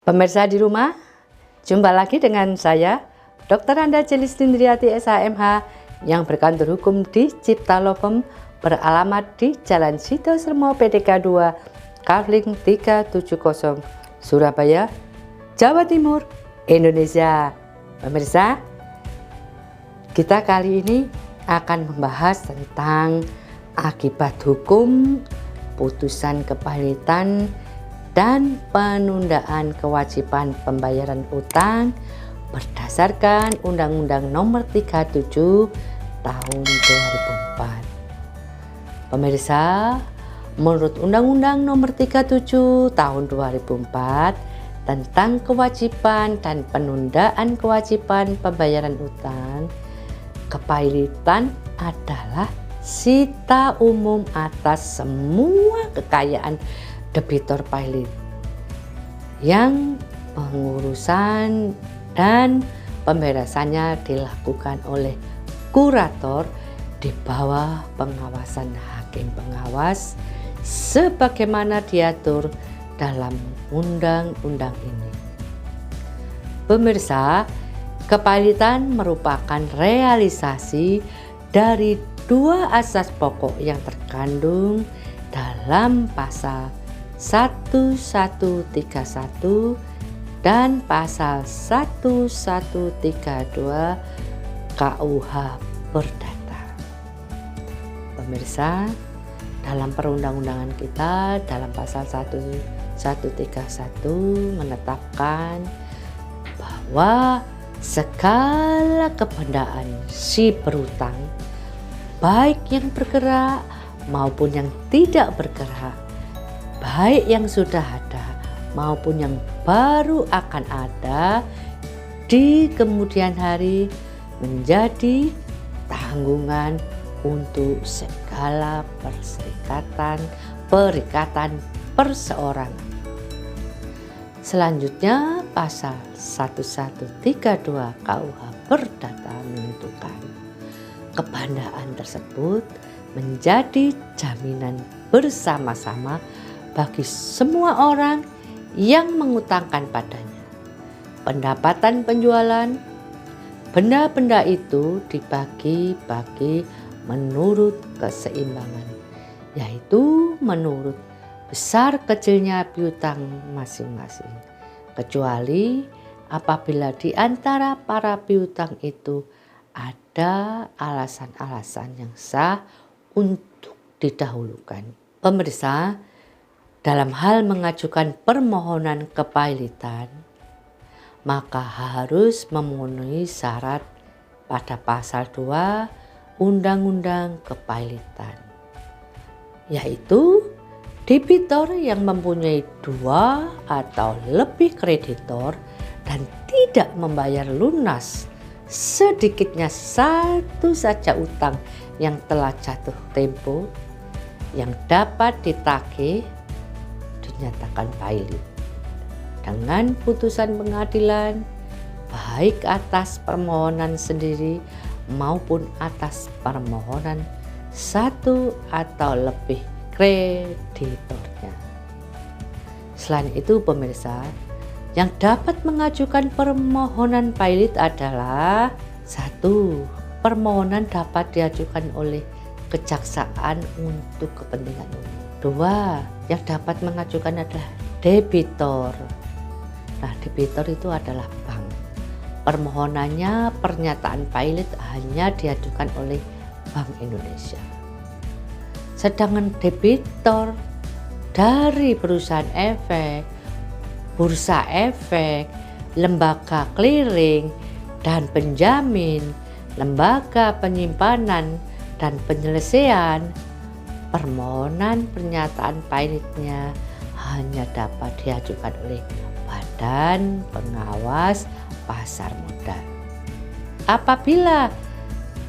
Pemirsa di rumah, jumpa lagi dengan saya, Dr. Anda Celis Lindriati SHMH yang berkantor hukum di Cipta Lovem, beralamat di Jalan Sito Sermo PDK 2, Kavling 370, Surabaya, Jawa Timur, Indonesia. Pemirsa, kita kali ini akan membahas tentang akibat hukum, putusan kepalitan, dan penundaan kewajiban pembayaran utang berdasarkan Undang-Undang Nomor 37 Tahun 2004. Pemirsa, menurut Undang-Undang Nomor 37 Tahun 2004 tentang kewajiban dan penundaan kewajiban pembayaran utang, kepalitan adalah sita umum atas semua kekayaan debitor pilot yang pengurusan dan pemberesannya dilakukan oleh kurator di bawah pengawasan hakim pengawas sebagaimana diatur dalam undang-undang ini. Pemirsa, kepalitan merupakan realisasi dari dua asas pokok yang terkandung dalam pasal 1131 dan pasal 1132 KUH Perdata. Pemirsa, dalam perundang-undangan kita dalam pasal 1131 menetapkan bahwa segala kebendaan si berutang, baik yang bergerak maupun yang tidak bergerak, baik yang sudah ada maupun yang baru akan ada di kemudian hari, menjadi tanggungan untuk segala perikatan perseorangan. Selanjutnya pasal 1132 KUH Perdata menentukan kebendaan tersebut menjadi jaminan bersama-sama bagi semua orang yang mengutangkan padanya. Pendapatan penjualan benda-benda itu dibagi-bagi menurut keseimbangan, yaitu menurut besar kecilnya piutang masing-masing, kecuali apabila di antara para piutang itu ada alasan-alasan yang sah untuk didahulukan. Pemirsa, dalam hal mengajukan permohonan kepalitan, maka harus memenuhi syarat pada pasal 2 Undang-Undang Kepalitan, yaitu debitor yang mempunyai 2 atau lebih kreditor dan tidak membayar lunas sedikitnya satu saja utang yang telah jatuh tempo yang dapat ditagih dinyatakan pilot dengan putusan pengadilan, baik atas permohonan sendiri maupun atas permohonan satu atau lebih kreditornya. Selain itu, pemirsa, yang dapat mengajukan permohonan pilot adalah: 1. Permohonan dapat diajukan oleh kejaksaan untuk kepentingan umum. 2. Yang dapat mengajukan adalah debitor. Nah, debitor itu adalah bank. Permohonannya pernyataan pilot hanya diajukan oleh Bank Indonesia. Sedangkan debitor dari perusahaan efek, bursa efek, lembaga clearing dan penjamin, lembaga penyimpanan dan penyelesaian, permohonan pernyataan pilotnya hanya dapat diajukan oleh Badan Pengawas Pasar Modal. Apabila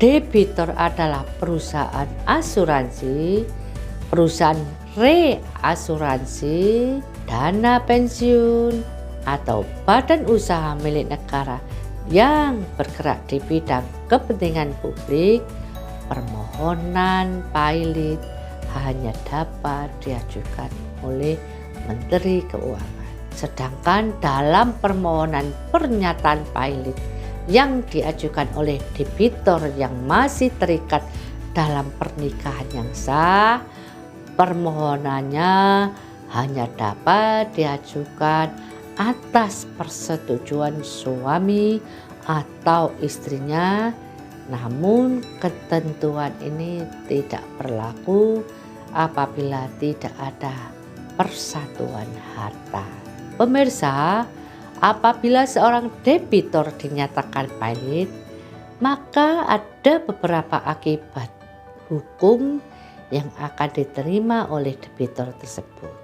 debitor adalah perusahaan asuransi, perusahaan reasuransi, dana pensiun, atau badan usaha milik negara yang bergerak di bidang kepentingan publik, permohonan pilot hanya dapat diajukan oleh Menteri Keuangan. Sedangkan dalam permohonan pernyataan pilot yang diajukan oleh debitur yang masih terikat dalam pernikahan yang sah, permohonannya hanya dapat diajukan atas persetujuan suami atau istrinya, namun ketentuan ini tidak berlaku apabila tidak ada persatuan harta. Pemirsa, apabila seorang debitur dinyatakan pilot, maka ada beberapa akibat hukum yang akan diterima oleh debitur tersebut.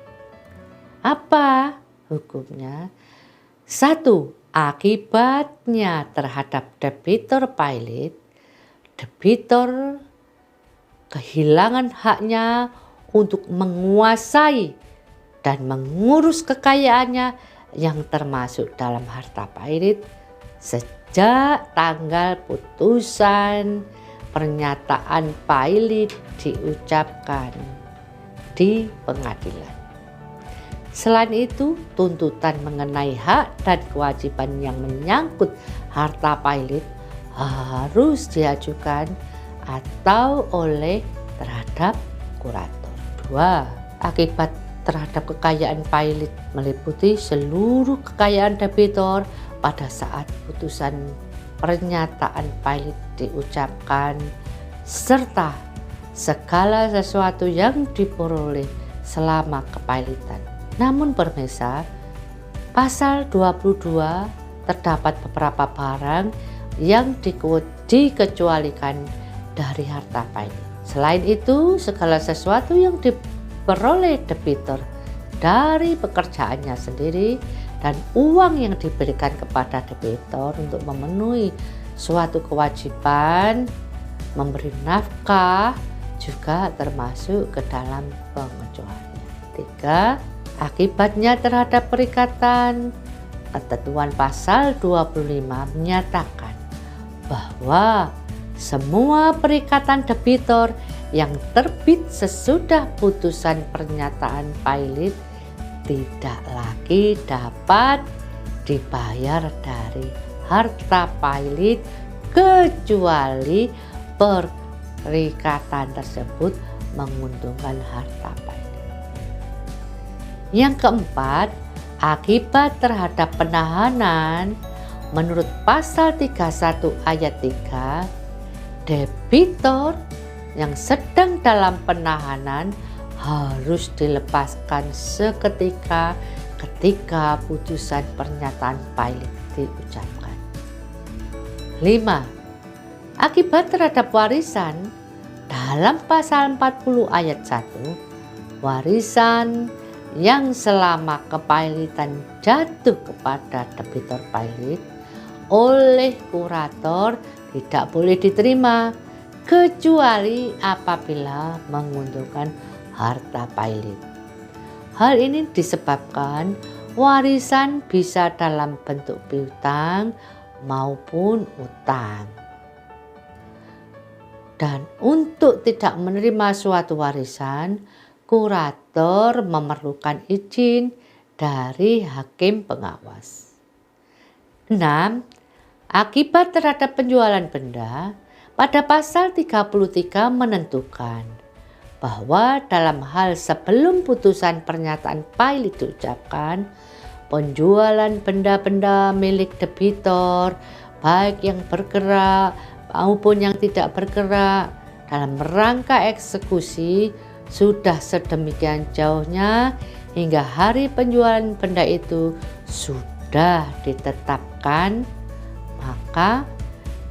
Apa hukumnya? 1. Akibatnya terhadap debitur pilot, debitur kehilangan haknya untuk menguasai dan mengurus kekayaannya yang termasuk dalam harta pilot sejak tanggal putusan pernyataan pilot diucapkan di pengadilan. Selain itu, tuntutan mengenai hak dan kewajiban yang menyangkut harta pilot harus diajukan atau oleh terhadap kurator. 2. Akibat terhadap kekayaan pilot meliputi seluruh kekayaan debitur pada saat putusan pernyataan pilot diucapkan serta segala sesuatu yang diperoleh selama kepilotan. Namun pemirsa, pasal 22 terdapat beberapa barang yang dikecualikan dari harta pilot. Selain itu, segala sesuatu yang diperoleh debitur dari pekerjaannya sendiri dan uang yang diberikan kepada debitur untuk memenuhi suatu kewajiban memberi nafkah juga termasuk ke dalam pengecualian. 3. Akibatnya terhadap perikatan, ketentuan pasal 25 menyatakan bahwa semua perikatan debitur yang terbit sesudah putusan pernyataan pilot tidak lagi dapat dibayar dari harta pilot kecuali perikatan tersebut menguntungkan harta pilot. Yang keempat, akibat terhadap penahanan menurut pasal 31 ayat 3, debitur yang sedang dalam penahanan harus dilepaskan seketika ketika putusan pernyataan pilot diucapkan. 5. Akibat terhadap warisan dalam pasal 40 ayat 1, warisan yang selama kepilotan jatuh kepada debitur pilot oleh kurator tidak boleh diterima kecuali apabila menguntungkan harta pilot. Hal ini disebabkan warisan bisa dalam bentuk piutang maupun utang. Dan untuk tidak menerima suatu warisan, kurator memerlukan izin dari hakim pengawas. 6. Akibat terhadap penjualan benda, pada pasal 33 menentukan bahwa dalam hal sebelum putusan pernyataan pilot diucapkan, penjualan benda-benda milik debitur baik yang bergerak maupun yang tidak bergerak dalam rangka eksekusi sudah sedemikian jauhnya hingga hari penjualan benda itu sudah ditetapkan, maka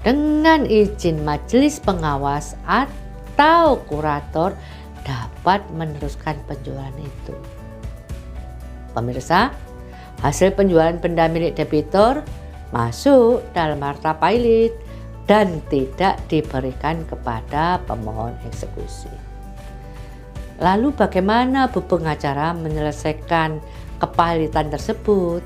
dengan izin majelis pengawas atau kurator dapat meneruskan penjualan itu. Pemirsa, hasil penjualan benda milik debitur masuk dalam harta pilot dan tidak diberikan kepada pemohon eksekusi. Lalu bagaimana Bu Pengacara menyelesaikan kepilotan tersebut?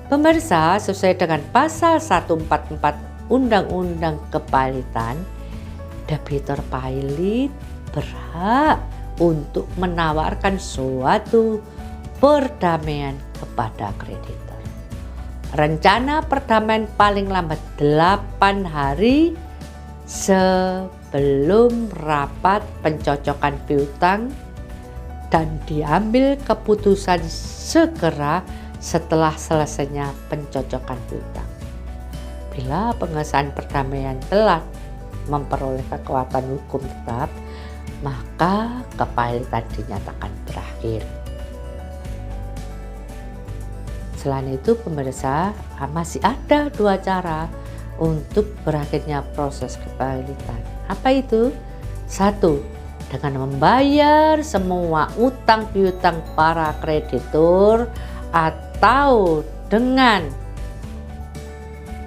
Pemirsa, sesuai dengan pasal 144 Undang-Undang Kepilotan, debitur pilot berhak untuk menawarkan suatu perdamaian kepada kreditur. Rencana perdamaian paling lambat 8 hari sebelum rapat pencocokan piutang dan diambil keputusan segera setelah selesainya pencocokan piutang. Bila pengesahan perdamaian telah memperoleh kekuatan hukum tetap, maka kepahilitan dinyatakan berakhir. Selain itu pemirsa, masih ada 2 cara untuk berakhirnya proses kepahilitan. Apa itu? 1. Dengan membayar semua utang piutang para kreditur, atau dengan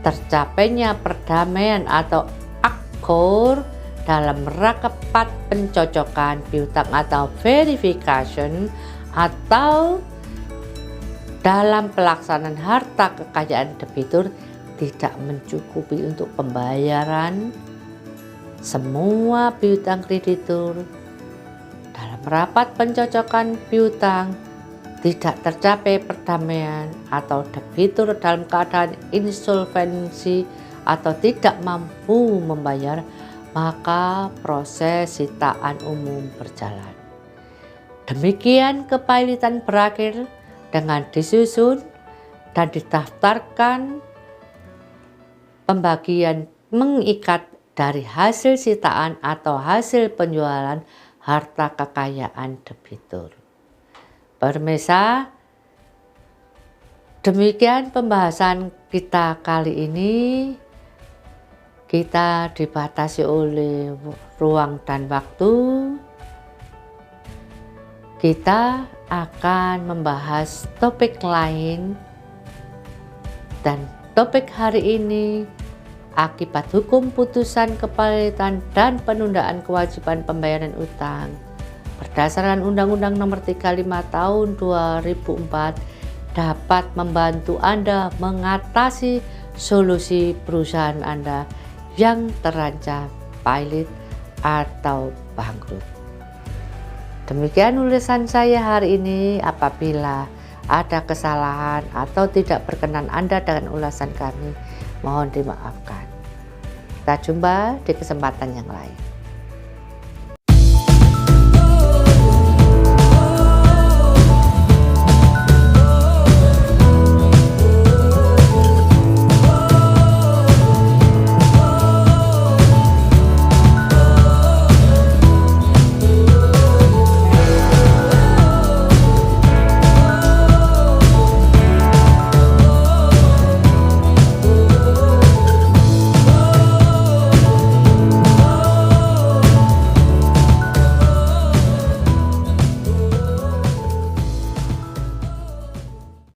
tercapainya perdamaian atau akor dalam rapat pencocokan piutang atau verification, atau dalam pelaksanaan harta kekayaan debitur tidak mencukupi untuk pembayaran semua piutang kreditur. Dalam rapat pencocokan piutang tidak tercapai perdamaian atau debitur dalam keadaan insolvensi atau tidak mampu membayar, maka proses sitaan umum berjalan. Demikian kepahilitan berakhir dengan disusun dan didaftarkan pembagian mengikat dari hasil sitaan atau hasil penjualan harta kekayaan debitur. Pemirsa, demikian pembahasan kita kali ini. Kita dibatasi oleh ruang dan waktu. Kita akan membahas topik lain, dan topik hari ini akibat hukum putusan kepahilitan dan penundaan kewajiban pembayaran utang berdasarkan Undang-Undang Nomor 35 Tahun 2004 dapat membantu Anda mengatasi solusi perusahaan Anda yang terancam pailit atau bangkrut. Demikian ulasan saya hari ini. Apabila ada kesalahan atau tidak berkenan Anda dengan ulasan kami, mohon dimaafkan. Kita jumpa di kesempatan yang lain.